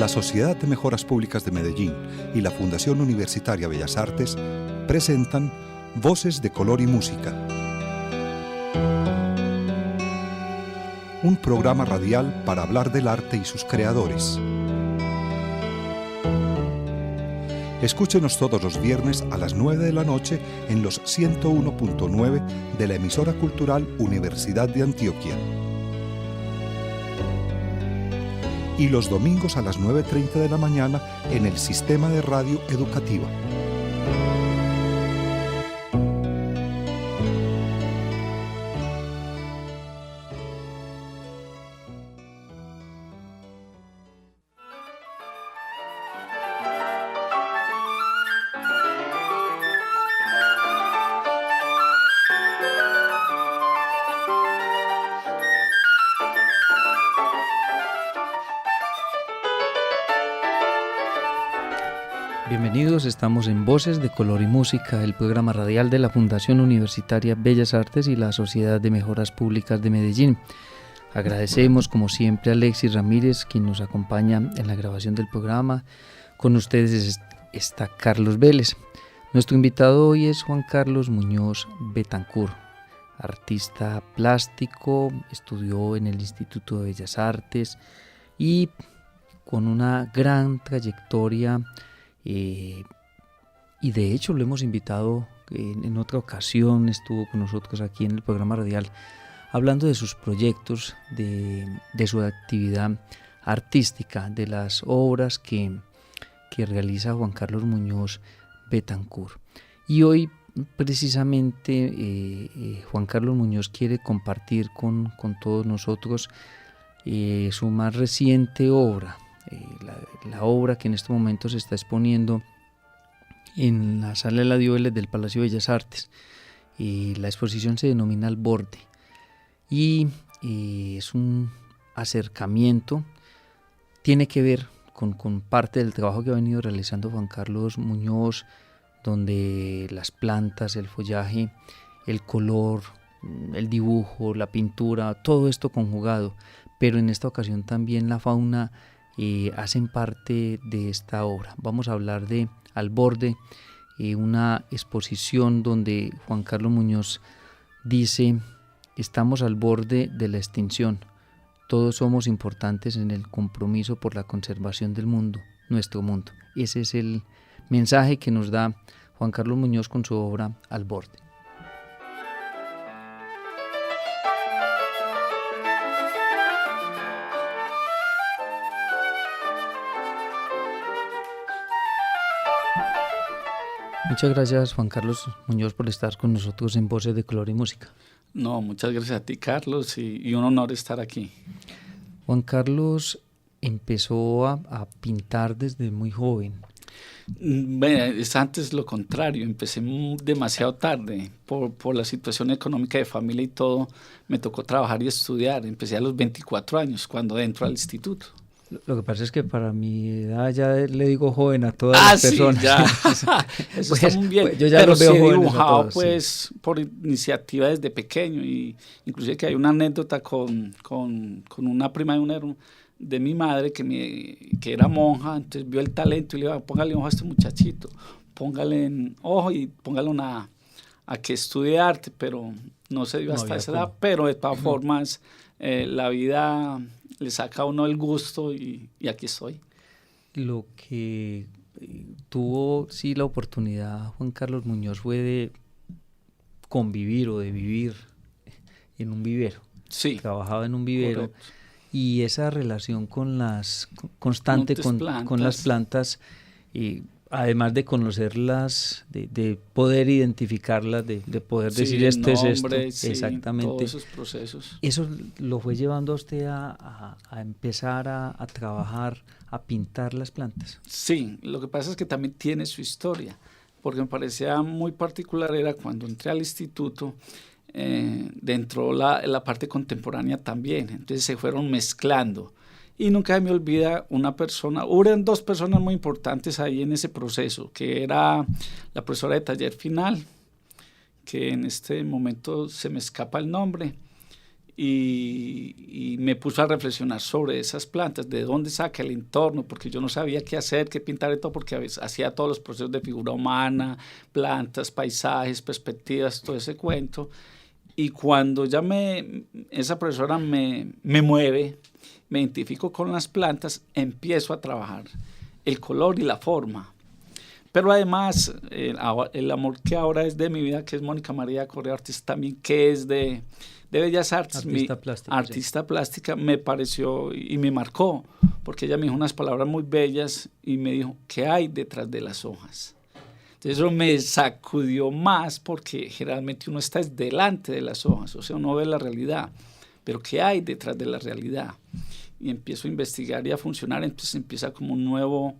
La Sociedad de Mejoras Públicas de Medellín y la Fundación Universitaria Bellas Artes presentan Voces de Color y Música, un programa radial para hablar del arte y sus creadores. Escúchenos todos los viernes a las 9 de la noche en los 101.9 de la emisora cultural Universidad de Antioquia. Y los domingos a las 9:30 de la mañana en el Sistema de Radio Educativa. Bienvenidos, estamos en Voces de Color y Música, el programa radial de la Fundación Universitaria Bellas Artes y la Sociedad de Mejoras Públicas de Medellín. Agradecemos como siempre a Alexis Ramírez, quien nos acompaña en la grabación del programa. Con ustedes está Carlos Vélez. Nuestro invitado hoy es Juan Carlos Muñoz Betancourt, artista plástico, estudió en el Instituto de Bellas Artes y con una gran trayectoria. Y de hecho lo hemos invitado en otra ocasión, estuvo con nosotros aquí en el programa radial hablando de sus proyectos, de su actividad artística, de las obras que realiza Juan Carlos Muñoz Betancourt. Y hoy precisamente Juan Carlos Muñoz quiere compartir con todos nosotros su más reciente obra. La obra que en este momento se está exponiendo en la Sala de la Diógenes del Palacio de Bellas Artes. La exposición se denomina Al Borde y es un acercamiento, tiene que ver con parte del trabajo que ha venido realizando Juan Carlos Muñoz, donde las plantas, el follaje, el color, el dibujo, la pintura, todo esto conjugado, pero en esta ocasión también la fauna hacen parte de esta obra. Vamos a hablar de Al Borde, una exposición donde Juan Carlos Muñoz dice: estamos al borde de la extinción, todos somos importantes en el compromiso por la conservación del mundo, nuestro mundo. Ese es el mensaje que nos da Juan Carlos Muñoz con su obra Al Borde. Muchas gracias, Juan Carlos Muñoz, por estar con nosotros en Voces de Color y Música. No, muchas gracias a ti, Carlos, y un honor estar aquí. Juan Carlos empezó a pintar desde muy joven. Bueno, es antes lo contrario, empecé demasiado tarde por la situación económica de familia y todo. Me tocó trabajar y estudiar. Empecé a los 24 años cuando entro al instituto. Lo que pasa es que para mi edad ya le digo joven a todas las personas. Ya. Eso pues, está muy bien. Pues, yo ya lo veo he dibujado todos, pues sí, por iniciativa desde pequeño, y inclusive que hay una anécdota con una prima de mi madre que era monja. Entonces vio el talento y le dijo: póngale ojo a este muchachito, póngale en ojo y póngale a que estudie arte, pero no se dio hasta esa edad. Pero de todas formas la vida le saca a uno el gusto y aquí estoy. Lo que tuvo sí la oportunidad Juan Carlos Muñoz fue de convivir o de vivir en un vivero. Sí. Trabajaba en un vivero. Correcto. Y esa relación con las plantas, y además de conocerlas, de poder identificarlas, de poder decir esto nombre, es esto, sí, exactamente. Todos esos procesos. Eso lo fue llevando a usted a empezar a trabajar, a pintar las plantas. Sí, lo que pasa es que también tiene su historia, porque me parecía muy particular era cuando entré al instituto. Dentro la parte contemporánea también, entonces se fueron mezclando y nunca me olvida hubieron dos personas muy importantes ahí en ese proceso, que era la profesora de taller final, que en este momento se me escapa el nombre, y me puso a reflexionar sobre esas plantas, de dónde saca el entorno, porque yo no sabía qué hacer, qué pintar y todo, porque a veces hacía todos los procesos de figura humana, plantas, paisajes, perspectivas, todo ese cuento. Y cuando ya esa profesora me mueve, me identifico con las plantas, empiezo a trabajar el color y la forma. Pero además, el amor que ahora es de mi vida, que es Mónica María Correa, artista también, que es de Bellas Artes, artista plástica, me pareció y me marcó, porque ella me dijo unas palabras muy bellas y me dijo, ¿qué hay detrás de las hojas? Entonces eso me sacudió más, porque generalmente uno está delante de las hojas, o sea, uno ve la realidad, pero ¿qué hay detrás de la realidad? Y empiezo a investigar y a funcionar, entonces empieza como un nuevo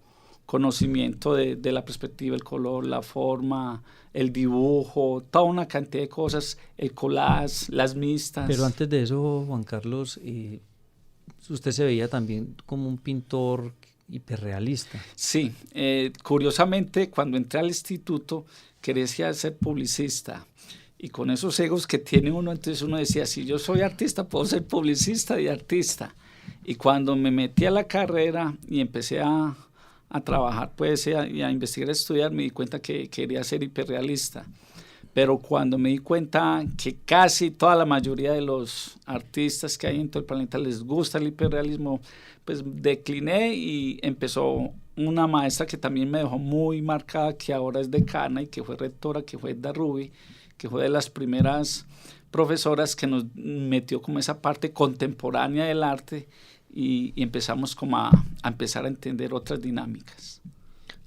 conocimiento de la perspectiva, el color, la forma, el dibujo, toda una cantidad de cosas, el collage, las mixtas. Pero antes de eso, Juan Carlos, usted se veía también como un pintor hiperrealista. Sí, curiosamente cuando entré al instituto quería ser publicista, y con esos egos que tiene uno, entonces uno decía, si yo soy artista puedo ser publicista y artista. Y cuando me metí a la carrera y empecé a trabajar pues y a investigar, a estudiar, me di cuenta que quería ser hiperrealista. Pero cuando me di cuenta que casi toda la mayoría de los artistas que hay en todo el planeta les gusta el hiperrealismo, pues decliné, y empezó una maestra que también me dejó muy marcada, que ahora es decana y que fue rectora, que fue Edda Rubi, que fue de las primeras profesoras que nos metió como esa parte contemporánea del arte, y empezamos como a empezar a entender otras dinámicas.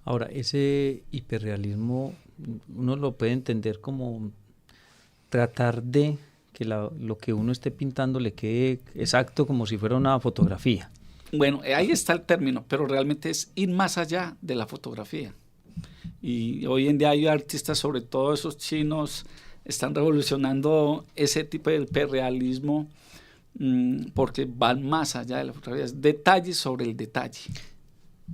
Ahora, ese hiperrealismo uno lo puede entender como tratar de que lo que uno esté pintando le quede exacto, como si fuera una fotografía. Bueno, ahí está el término, pero realmente es ir más allá de la fotografía. Y hoy en día hay artistas, sobre todo esos chinos, están revolucionando ese tipo de hiperrealismo, porque van más allá de la fotografía, es detalle sobre el detalle.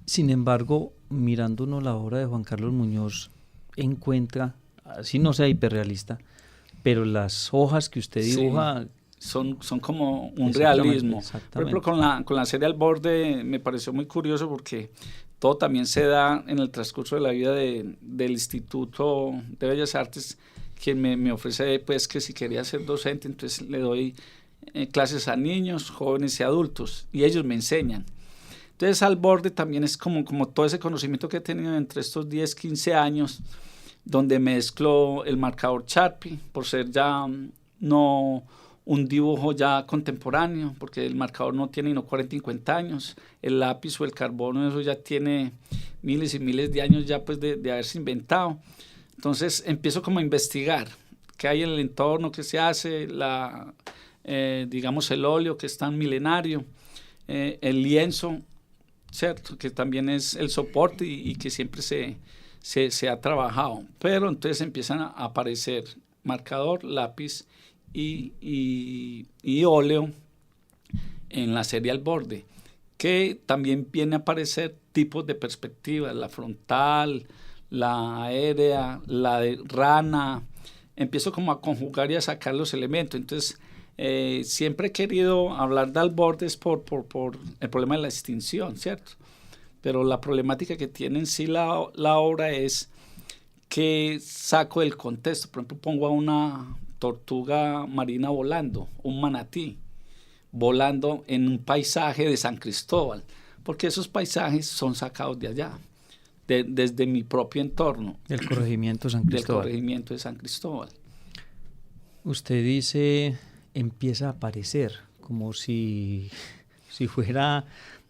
Sin embargo, mirando uno la obra de Juan Carlos Muñoz, encuentra, así no sea hiperrealista, pero las hojas que usted dibuja... Sí, son como un realismo. Por ejemplo, con la serie Al Borde me pareció muy curioso, porque todo también se da en el transcurso de la vida del Instituto de Bellas Artes, quien me ofrece pues que si quería ser docente, entonces le doy clases a niños, jóvenes y adultos, y ellos me enseñan. Entonces Al Borde también es como todo ese conocimiento que he tenido entre estos 10, 15 años, donde mezclo el marcador Sharpie, por ser ya no un dibujo ya contemporáneo, porque el marcador no tiene no 40, 50 años, el lápiz o el carbono, eso ya tiene miles y miles de años ya pues de haberse inventado. Entonces empiezo como a investigar qué hay en el entorno, qué se hace, digamos el óleo, que es tan milenario, el lienzo, ¿cierto?, que también es el soporte y que siempre se ha trabajado. Pero entonces empiezan a aparecer marcador, lápiz y óleo en la serie Al Borde, que también viene a aparecer tipos de perspectivas, la frontal, la aérea, la de rana. Empiezo como a conjugar y a sacar los elementos. Entonces siempre he querido hablar de Al Borde por el problema de la extinción, ¿cierto? Pero la problemática que tiene en sí la obra es que saco del contexto. Por ejemplo, pongo a una tortuga marina volando, un manatí volando en un paisaje de San Cristóbal, porque esos paisajes son sacados de allá, desde mi propio entorno. Del corregimiento San Cristóbal. Del corregimiento de San Cristóbal. Usted dice, empieza a aparecer, como si fuera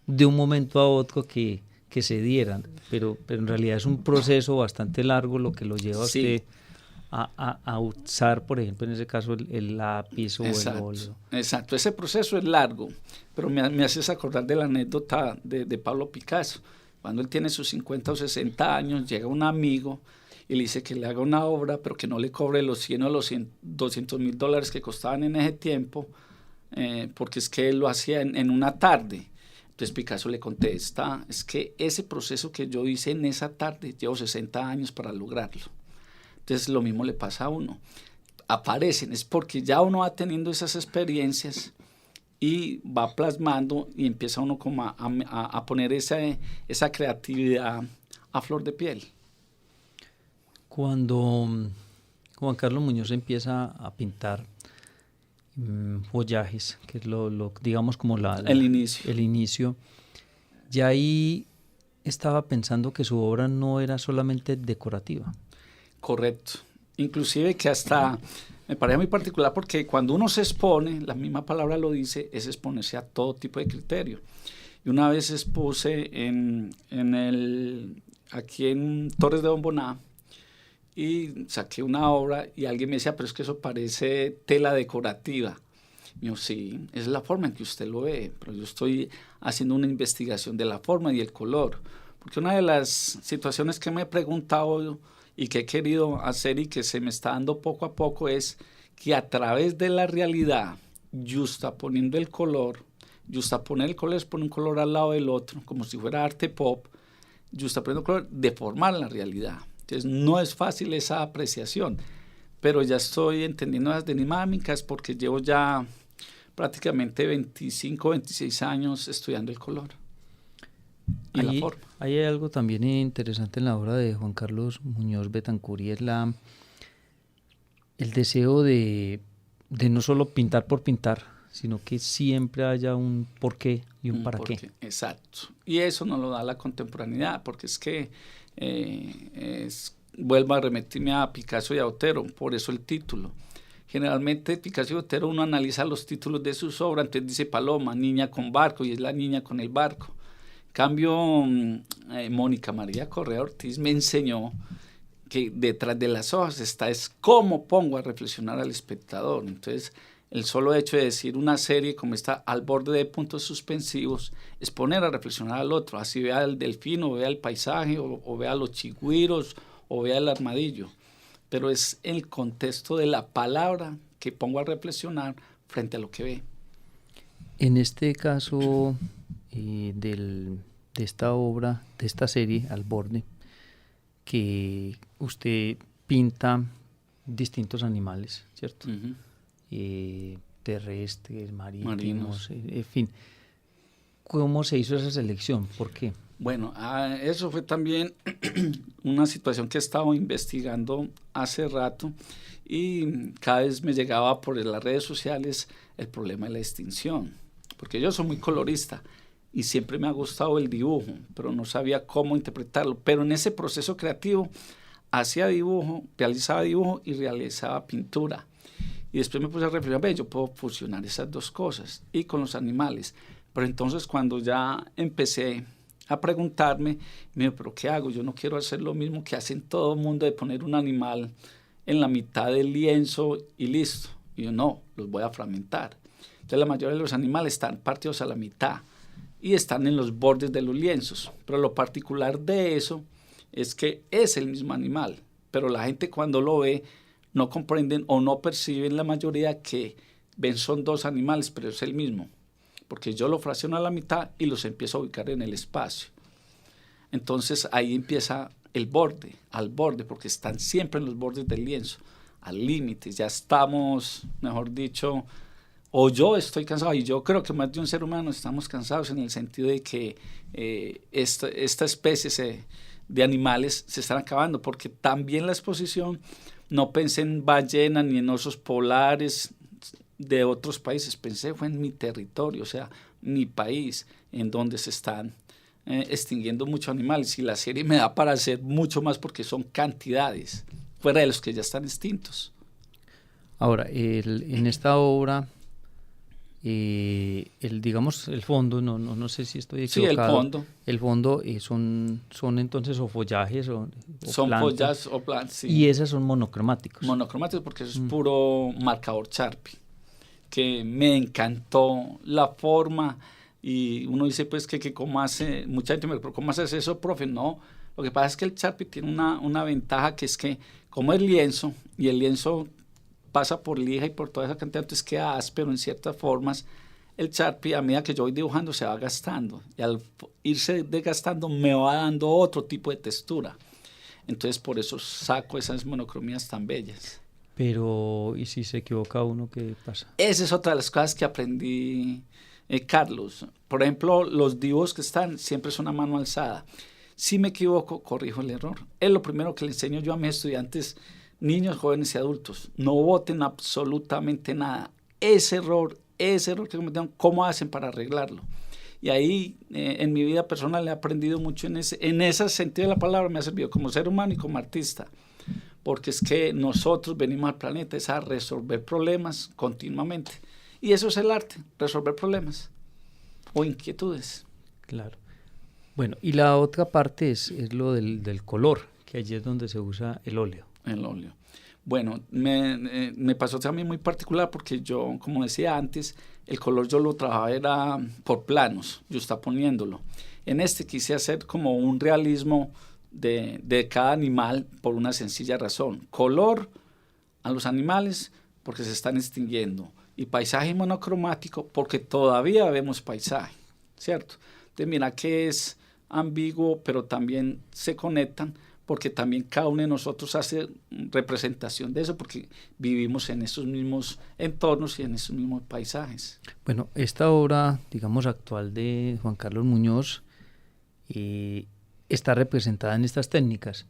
de un momento a otro que se dieran, pero en realidad es un proceso bastante largo lo que lo lleva a usted a usar, por ejemplo, en ese caso, el lápiz o el óleo. Exacto, ese proceso es largo, pero me haces acordar de la anécdota de Pablo Picasso. Cuando él tiene sus 50 o 60 años, llega un amigo y le dice que le haga una obra, pero que no le cobre los 100 o los $200,000 que costaban en ese tiempo, porque es que él lo hacía en una tarde. Entonces Picasso le contesta, es que ese proceso que yo hice en esa tarde, llevo 60 años para lograrlo. Entonces lo mismo le pasa a uno. aparecen, es porque ya uno va teniendo esas experiencias y va plasmando y empieza uno como a poner esa creatividad a flor de piel. Cuando Juan Carlos Muñoz empieza a pintar follajes, que es digamos como el inicio, ya ahí estaba pensando que su obra no era solamente decorativa. Correcto. Inclusive que hasta me parece muy particular porque cuando uno se expone, la misma palabra lo dice, es exponerse a todo tipo de criterio. Y una vez expuse aquí en Torres de Bomboná y saqué una obra y alguien me decía, pero es que eso parece tela decorativa. Y yo, sí, es la forma en que usted lo ve, pero yo estoy haciendo una investigación de la forma y el color. Porque una de las situaciones que me he preguntado y que he querido hacer y que se me está dando poco a poco es que a través de la realidad, juxtaponiendo el color, juxtaponer el color es poner un color al lado del otro, como si fuera arte pop, juxtaponiendo el color, deformar la realidad. Entonces no es fácil esa apreciación, pero ya estoy entendiendo las dinámicas porque llevo ya prácticamente 25, 26 años estudiando el color y la forma. Hay algo también interesante en la obra de Juan Carlos Muñoz Betancourt y es el deseo de no solo pintar por pintar, sino que siempre haya un porqué y un para qué. Exacto. Y eso nos lo da la contemporaneidad, porque es que vuelvo a remitirme a Picasso y a Otero, por eso el título. Generalmente Picasso y Otero uno analiza los títulos de sus obras, entonces dice Paloma, niña con barco, y es la niña con el barco. En cambio, Mónica María Correa Ortiz me enseñó que detrás de las hojas es cómo pongo a reflexionar al espectador. Entonces, el solo hecho de decir una serie como está al borde de puntos suspensivos es poner a reflexionar al otro, así vea el delfín o vea el paisaje o vea los chigüiros o vea el armadillo, pero es el contexto de la palabra que pongo a reflexionar frente a lo que ve. En este caso de esta obra, de esta serie Al Borde, que usted pinta distintos animales, ¿cierto? Uh-huh. Terrestres, marítimos, en fin. ¿Cómo se hizo esa selección? ¿Por qué? Bueno, eso fue también una situación que he estado investigando hace rato y cada vez me llegaba por las redes sociales el problema de la extinción, porque yo soy muy colorista y siempre me ha gustado el dibujo, pero no sabía cómo interpretarlo. Pero en ese proceso creativo hacía dibujo, realizaba dibujo y realizaba pintura. Y después me puse a reflexionar, yo puedo fusionar esas dos cosas y con los animales. Pero entonces cuando ya empecé a preguntarme, me dije, ¿pero qué hago? Yo no quiero hacer lo mismo que hacen todo el mundo de poner un animal en la mitad del lienzo y listo. Y yo no, los voy a fragmentar. Entonces la mayoría de los animales están partidos a la mitad y están en los bordes de los lienzos. Pero lo particular de eso es que es el mismo animal, pero la gente cuando lo ve no comprenden o no perciben la mayoría que ven son dos animales, pero es el mismo, porque yo lo fracciono a la mitad y los empiezo a ubicar en el espacio. Entonces ahí empieza el borde, al borde, porque están siempre en los bordes del lienzo, al límite. Ya estamos, mejor dicho, o yo estoy cansado, y yo creo que más de un ser humano estamos cansados en el sentido de que esta especie de animales se están acabando, porque también la exposición no pensé en ballenas ni en osos polares de otros países, pensé fue en mi territorio, o sea, mi país, en donde se están extinguiendo muchos animales, y la serie me da para hacer mucho más porque son cantidades, fuera de los que ya están extintos. Ahora, en esta obra, digamos, el fondo, no sé si estoy equivocado. Sí, el fondo son entonces o follajes o son plantas. follajes o plantas, sí. Y esas son monocromáticos. Monocromáticos porque eso es puro marcador Sharpie, que me encantó la forma, y uno dice pues que cómo hace, mucha gente me dice, pero ¿cómo haces eso, profe? No, lo que pasa es que el Sharpie tiene una ventaja, que es que como es lienzo, y el lienzo pasa por lija y por toda esa cantidad, entonces queda áspero en ciertas formas, el Sharpie a medida que yo voy dibujando se va gastando, y al irse desgastando me va dando otro tipo de textura. Entonces por eso saco esas monocromías tan bellas. Pero, ¿y si se equivoca uno, qué pasa? Esa es otra de las cosas que aprendí, Carlos. Por ejemplo, los dibujos que están siempre son a mano alzada. Si me equivoco, corrijo el error. Es lo primero que le enseño yo a mis estudiantes, niños, jóvenes y adultos. No voten absolutamente nada. Ese error que cometieron, ¿cómo hacen para arreglarlo? Y ahí, en mi vida personal, he aprendido mucho en ese sentido de la palabra. Me ha servido como ser humano y como artista. Porque es que nosotros venimos al planeta es a resolver problemas continuamente. Y eso es el arte, resolver problemas o inquietudes. Claro. Bueno, y la otra parte es lo del color, que allí es donde se usa el óleo. El óleo. Bueno, me pasó también muy particular porque yo, como decía antes, el color yo lo trabajaba era por planos, yo estaba poniéndolo. En este quise hacer como un realismo de cada animal por una sencilla razón. Color a los animales porque se están extinguiendo y paisaje monocromático porque todavía vemos paisaje, ¿cierto? Entonces mira que es ambiguo, pero también se conectan porque también cada uno de nosotros hace representación de eso porque vivimos en esos mismos entornos y en esos mismos paisajes. Bueno, esta obra, digamos, actual de Juan Carlos Muñoz está representada en estas técnicas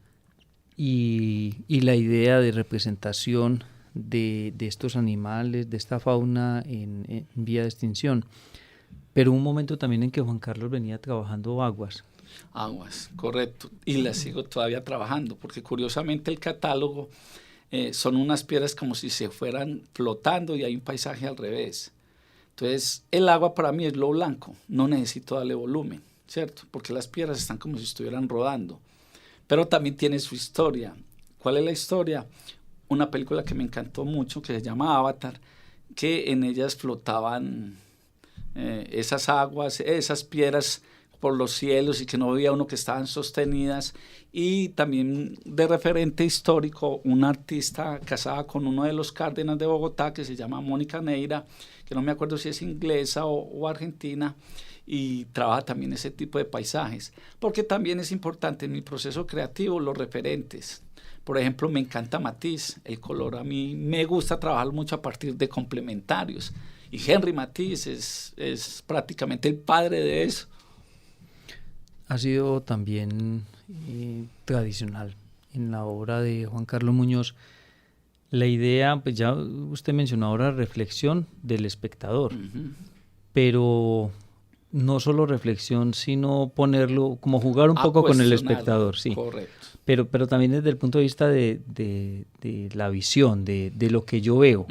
y la idea de representación de estos animales, de esta fauna en vía de extinción, pero un momento también en que Juan Carlos venía trabajando aguas. Aguas, correcto, y las sigo todavía trabajando, porque curiosamente el catálogo son unas piedras como si se fueran flotando y hay un paisaje al revés. Entonces, el agua para mí es lo blanco, no necesito darle volumen, ¿cierto? Porque las piedras están como si estuvieran rodando, pero también tiene su historia. ¿Cuál es la historia? Una película que me encantó mucho, que se llama Avatar, que en ellas flotaban esas aguas, esas piedras por los cielos y que no veía uno que estaban sostenidas, y también de referente histórico una artista casada con uno de los Cárdenas de Bogotá que se llama Mónica Neira, que no me acuerdo si es inglesa o argentina, y trabaja también ese tipo de paisajes, porque también es importante en mi proceso creativo los referentes. Por ejemplo, me encanta Matisse, el color a mí me gusta trabajar mucho a partir de complementarios, y Henri Matisse es prácticamente el padre de eso. Ha sido también tradicional en la obra de Juan Carlos Muñoz la idea, pues ya usted mencionó ahora reflexión del espectador, pero no solo reflexión, sino ponerlo, como jugar un poco con el espectador, sí. Correcto. Pero también desde el punto de vista de la visión, de lo que yo veo,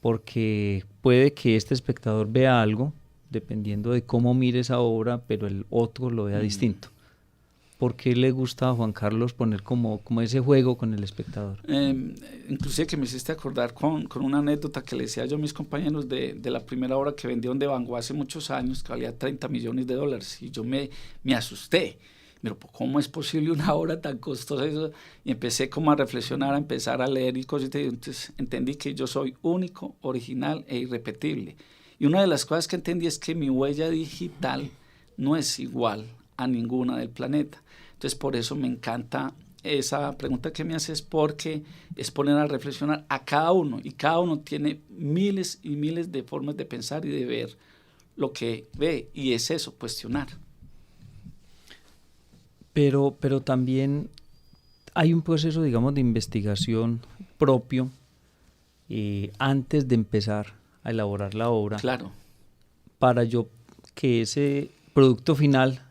porque puede que este espectador vea algo, dependiendo de cómo mire esa obra, pero el otro lo vea distinto. ¿Por qué le gusta a Juan Carlos poner como ese juego con el espectador? Inclusive que me hiciste acordar con una anécdota que le decía yo a mis compañeros de la primera obra que vendieron de Van Gogh hace muchos años, que valía $30 millones, y yo me asusté. Pero ¿cómo es posible una obra tan costosa? Y empecé como a reflexionar, a empezar a leer y cosas, y entonces entendí que yo soy único, original e irrepetible. Y una de las cosas que entendí es que mi huella digital no es igual a ninguna del planeta. Entonces, por eso me encanta esa pregunta que me haces, porque es poner a reflexionar a cada uno, y cada uno tiene miles y miles de formas de pensar y de ver lo que ve, y es eso, cuestionar. Pero también hay un proceso, digamos, de investigación propio antes de empezar a elaborar la obra. Claro. Para que ese producto final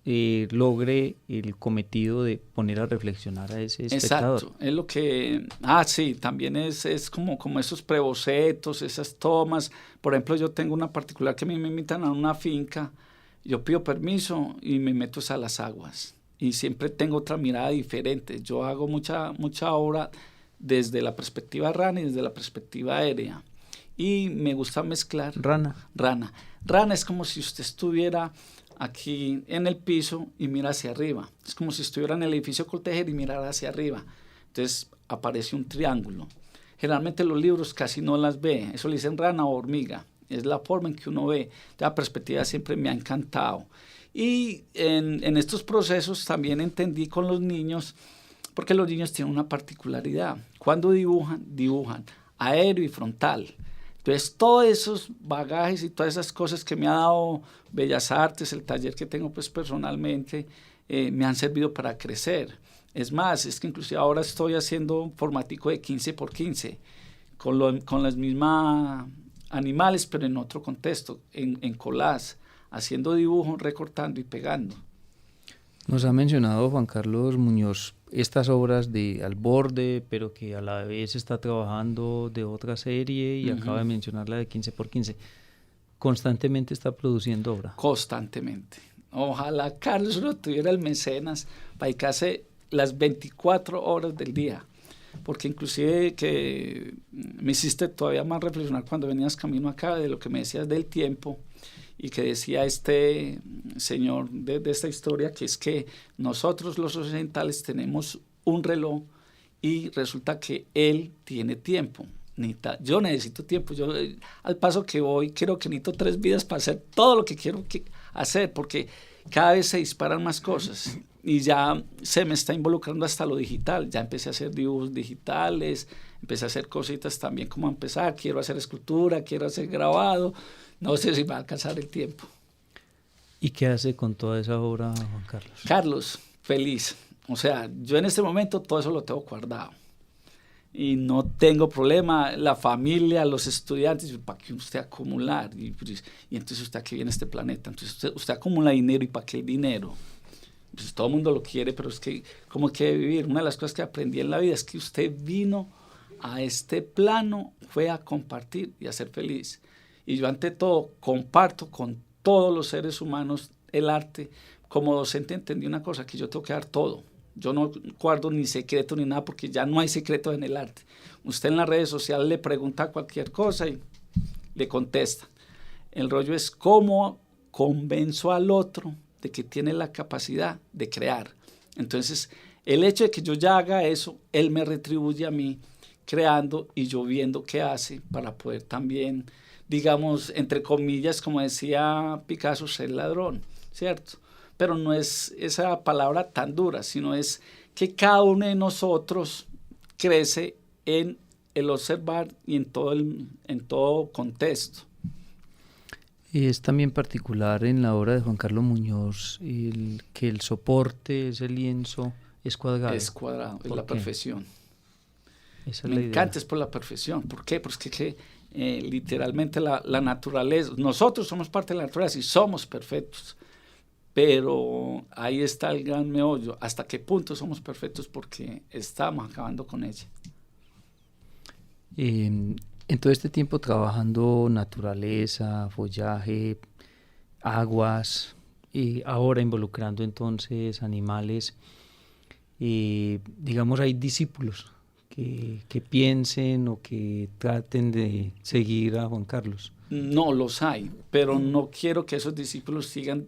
logre el cometido de poner a reflexionar a ese espectador. Exacto, es lo que... sí, también es como esos prebocetos, esas tomas. Por ejemplo, yo tengo una particular que a mí me invitan a una finca, yo pido permiso y me meto a las aguas. Y siempre tengo otra mirada diferente. Yo hago mucha obra desde la perspectiva rana y desde la perspectiva aérea. Y me gusta mezclar... Rana es como si usted estuviera aquí en el piso y mira hacia arriba. Es como si estuviera en el edificio Coltejer y mirara hacia arriba. Entonces aparece un triángulo. Generalmente los libros casi no las ve. Eso le dicen rana o hormiga. Es la forma en que uno ve. La perspectiva siempre me ha encantado. Y en estos procesos también entendí con los niños, porque los niños tienen una particularidad. cuando dibujan aéreo y frontal. Entonces, todos esos bagajes y todas esas cosas que me ha dado Bellas Artes, el taller que tengo pues personalmente, me han servido para crecer. Es más, es que inclusive ahora estoy haciendo un formatico de 15x15 con las mismas animales, pero en otro contexto, en collage, haciendo dibujos, recortando y pegando. Nos ha mencionado Juan Carlos Muñoz estas obras de Al Borde, pero que a la vez está trabajando de otra serie y acaba de mencionar la de 15x15. ¿Constantemente está produciendo obra? Constantemente. Ojalá Carlos no tuviera el mecenas para dedicarse las 24 horas del día, porque inclusive que me hiciste todavía más reflexionar cuando venías camino acá de lo que me decías del tiempo y que decía este señor de esta historia, que es que nosotros los occidentales tenemos un reloj y resulta que él tiene tiempo. Yo necesito tiempo, yo al paso que voy creo que necesito 3 vidas para hacer todo lo que quiero hacer, porque cada vez se disparan más cosas y ya se me está involucrando hasta lo digital. Ya empecé a hacer dibujos digitales, empecé a hacer cositas también como empezar, quiero hacer escultura, quiero hacer grabado, no sé si va a alcanzar el tiempo. ¿Y qué hace con toda esa obra, Juan Carlos? Carlos, feliz. O sea, yo en este momento todo eso lo tengo guardado y no tengo problema. La familia, los estudiantes, ¿para qué usted acumular? Y entonces usted, ¿a qué viene este planeta? Entonces usted acumula dinero, ¿y para qué el dinero? Pues todo el mundo lo quiere, pero es que ¿cómo quiere vivir? Una de las cosas que aprendí en la vida es que usted vino a este plano, fue a compartir y a ser feliz. Y yo ante todo comparto con todos los seres humanos el arte. Como docente entendí una cosa, que yo tengo que dar todo. Yo no guardo ni secreto ni nada, porque ya no hay secretos en el arte. Usted en las redes sociales le pregunta cualquier cosa y le contesta. El rollo es cómo convenzo al otro de que tiene la capacidad de crear. Entonces, el hecho de que yo ya haga eso, él me retribuye a mí creando y yo viendo qué hace para poder también, digamos, entre comillas, como decía Picasso, ser ladrón, ¿cierto? Pero no es esa palabra tan dura, sino es que cada uno de nosotros crece en el observar y en todo contexto. Es también particular en la obra de Juan Carlos Muñoz que el soporte, ese lienzo, es cuadrado. Es cuadrado, es la perfección. Esa es Me la idea. encanta, es por la perfección. ¿Por qué? Porque literalmente la naturaleza, nosotros somos parte de la naturaleza y somos perfectos. Pero ahí está el gran meollo. ¿Hasta qué punto somos perfectos? Porque estamos acabando con ella. En todo este tiempo trabajando naturaleza, follaje, aguas, y ahora involucrando entonces animales, digamos, hay discípulos que piensen o que traten de seguir a Juan Carlos. No, los hay, pero no quiero que esos discípulos sigan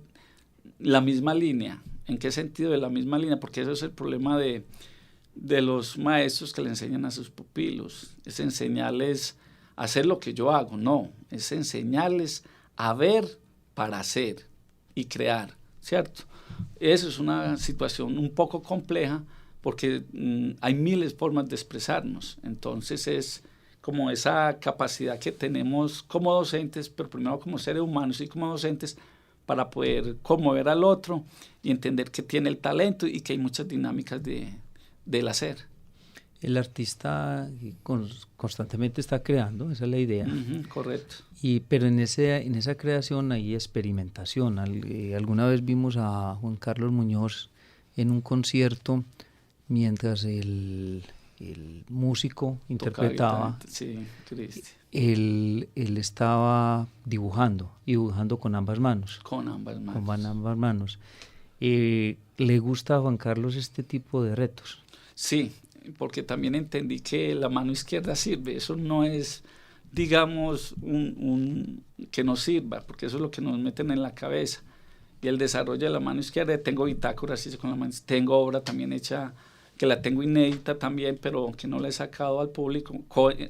la misma línea. ¿En qué sentido de la misma línea? Porque eso es el problema de los maestros que le enseñan a sus pupilos. Es enseñarles a hacer lo que yo hago. No, es enseñarles a ver para hacer y crear, ¿cierto? Eso es una situación un poco compleja porque hay miles de formas de expresarnos. Entonces es como esa capacidad que tenemos como docentes, pero primero como seres humanos y como docentes, para poder conmover al otro y entender que tiene el talento y que hay muchas dinámicas del hacer. El artista constantemente está creando, esa es la idea. Correcto. Pero en esa creación hay experimentación. Alguna vez vimos a Juan Carlos Muñoz en un concierto mientras el músico interpretaba. Sí, él estaba dibujando con ambas manos. Con ambas manos. Con ambas manos. ¿Le gusta a Juan Carlos este tipo de retos? Sí, porque también entendí que la mano izquierda sirve. Eso no es, digamos, que nos sirva, porque eso es lo que nos meten en la cabeza. Y el desarrollo de la mano izquierda, tengo bitácoras con la mano, tengo obra también hecha, que la tengo inédita también, pero que no la he sacado al público,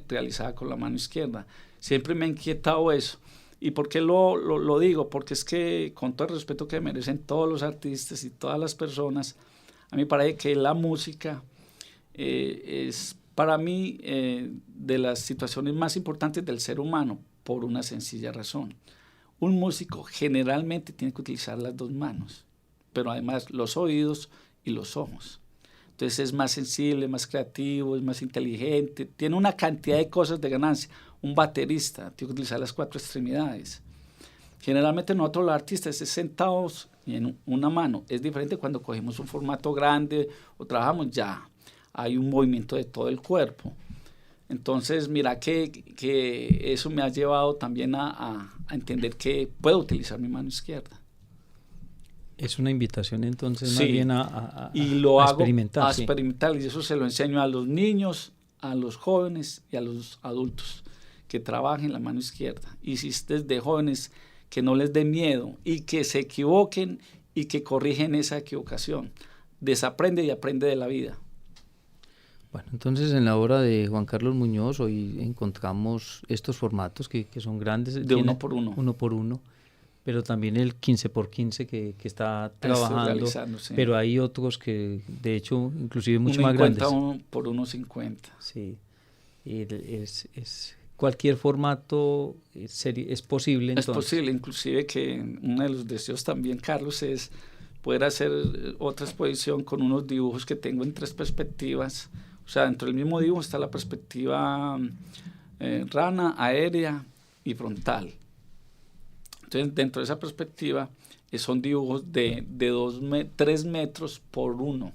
realizada con la mano izquierda. Siempre me ha inquietado eso. ¿Y por qué lo digo? Porque es que, con todo el respeto que merecen todos los artistas y todas las personas, a mí me parece que la música es para mí, de las situaciones más importantes del ser humano, por una sencilla razón. Un músico generalmente tiene que utilizar las dos manos, pero además los oídos y los ojos. Entonces es más sensible, más creativo, es más inteligente, tiene una cantidad de cosas de ganancia. Un baterista tiene que utilizar las 4 extremidades. Generalmente nosotros los artistas es sentados en una mano. Es diferente cuando cogemos un formato grande o trabajamos ya. Hay un movimiento de todo el cuerpo. Entonces, mira que eso me ha llevado también a entender que puedo utilizar mi mano izquierda. Es una invitación entonces sí, más bien y lo a hago experimentar. A experimentar, y eso se lo enseño a los niños, a los jóvenes y a los adultos, que trabajen la mano izquierda. Y si desde jóvenes, que no les dé miedo y que se equivoquen y que corrigen esa equivocación. Desaprende y aprende de la vida. Bueno, entonces en la obra de Juan Carlos Muñoz hoy encontramos estos formatos que son grandes. De 1 por 1. 1 por 1, pero también el 15 por 15 que está trabajando, sí. Pero hay otros que de hecho inclusive mucho más grandes. 1 por 1.50. Sí, cualquier formato es posible. Entonces. Es posible, inclusive que uno de los deseos también, Carlos, es poder hacer otra exposición con unos dibujos que tengo en 3 perspectivas. O sea, dentro del mismo dibujo está la perspectiva rana, aérea y frontal. Entonces, dentro de esa perspectiva son dibujos de 3 metros por 1.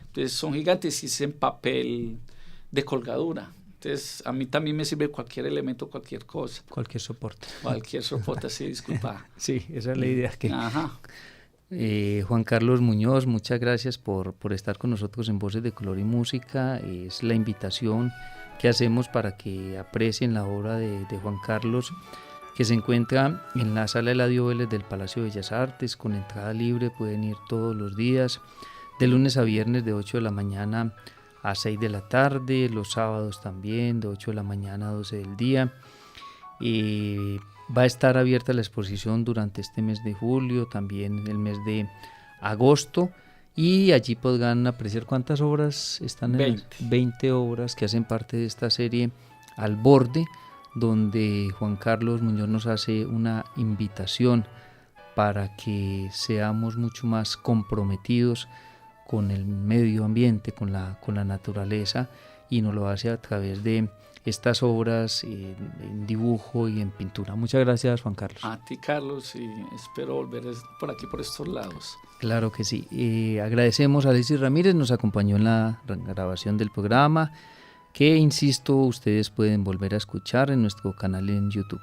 Entonces, son gigantes y es en papel de colgadura. Entonces, a mí también me sirve cualquier elemento, cualquier cosa. Cualquier soporte. Cualquier soporte, sí, disculpa. Sí, esa es la idea. Ajá. Juan Carlos Muñoz, muchas gracias por estar con nosotros en Voces de Color y Música. Es la invitación que hacemos para que aprecien la obra de Juan Carlos, que se encuentra en la Sala Eladio Vélez del Palacio de Bellas Artes, con entrada libre. Pueden ir todos los días, de lunes a viernes, de 8 de la mañana a 6 de la tarde, los sábados también, de 8 de la mañana a 12 del día. Va a estar abierta la exposición durante este mes de julio, también el mes de agosto, y allí podrán apreciar cuántas obras están. 20 obras que hacen parte de esta serie Al Borde, donde Juan Carlos Muñoz nos hace una invitación para que seamos mucho más comprometidos con el medio ambiente, con la naturaleza, y nos lo hace a través de estas obras en dibujo y en pintura. Muchas gracias, Juan Carlos. A ti, Carlos, y espero volver por aquí, por estos lados. Claro que sí. Agradecemos a Alexis Ramírez, nos acompañó en la grabación del programa, que, insisto, ustedes pueden volver a escuchar en nuestro canal en YouTube.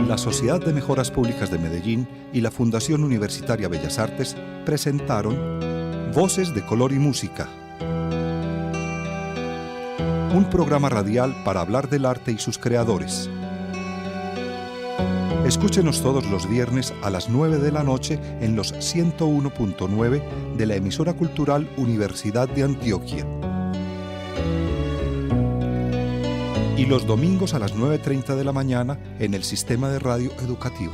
La Sociedad de Mejoras Públicas de Medellín y la Fundación Universitaria Bellas Artes presentaron Voces de Color y Música, un programa radial para hablar del arte y sus creadores. Escúchenos todos los viernes a las 9 de la noche en los 101.9 de la emisora cultural Universidad de Antioquia. Y los domingos a las 9:30 de la mañana en el Sistema de Radio Educativa.